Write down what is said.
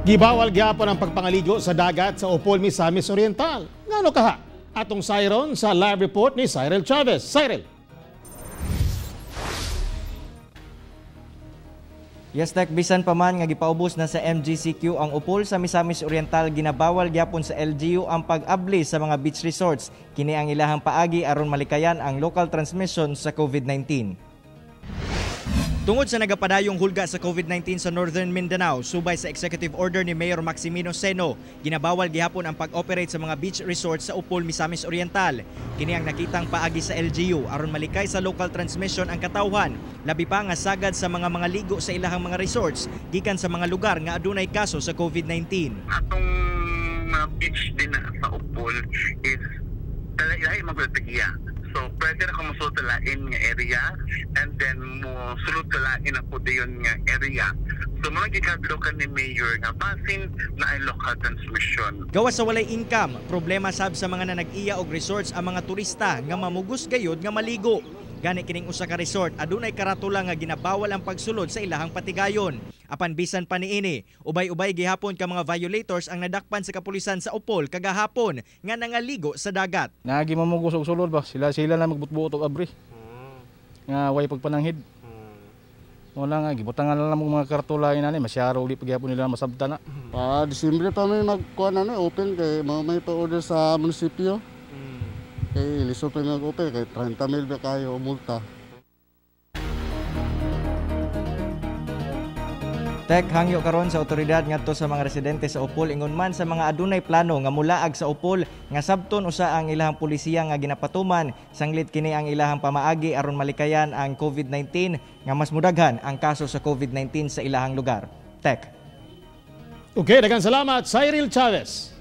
Gibawal gyapon ang pagpangaligo sa dagat sa Upol, Misamis Oriental. Ngano kaha? Atong sayron sa live report ni Cyril Chavez. Cyril. Yes, Tek, bisan pa man nga gipaubos na sa MGCQ ang Upol sa Misamis Oriental, ginabawal gyapon sa LGU ang pag-abli sa mga beach resorts. Kini ang ilahang paagi aron malikayan ang local transmission sa COVID-19. Tungod sa nagapadayong hulga sa COVID-19 sa Northern Mindanao, subay sa executive order ni Mayor Maximino Seno, ginabawal gihapon ang pag-operate sa mga beach resorts sa Upol, Misamis Oriental. Kini ang nakitang paagi sa LGU aron malikay sa local transmission ang katawhan, labi pa nga sagad sa mga ligo sa ilahang mga resorts gikan sa mga lugar nga adunay kaso sa COVID-19. Atong mga beach din sa Upol is talaga magpapagya. So, pwede na kung masultalain nga area and then mo sulutalain ako diyon nga area. So, mga gikablokan ni Mayor nga basin na ay local transmission. Gawas sa walay income, problema sab sa mga nanag-iya og resorts ang mga turista nga mamugos gayud nga maligo. Gani kining usa ka resort adunay karatula nga ginabawal ang pagsulod sa ilahang patigayon. Apan bisan pa niini, ubay-ubay gihapon ka mga violators ang nadakpan sa kapulisan sa Upol kagahapon nga nangaligo sa dagat. Nagi mamugos og sulod ba? Sila na magbutbuot og abri. Nga way pagpananghid. Wala nga gibutangan lang mga karatula inani masyaro uli pagyapon nila masabta na. Pa Disyembre pa may magkuan open kay may pa-order sa munisipyo. Kay lisod pa mag-open kay 30,000 ba kayo multa. Tek, hangyo karon sa otoridad ngadto sa mga residente sa Upol ingon man sa mga adunay plano nga mulaag sa Upol nga sabton usa ang ilahang pulisiya nga ginapatuman sanglit kini ang ilahang pamaagi aron malikayan ang COVID-19 nga mas mudaghan ang kaso sa COVID-19 sa ilahang lugar. Tek. Okay, daghang salamat Cyril Chavez.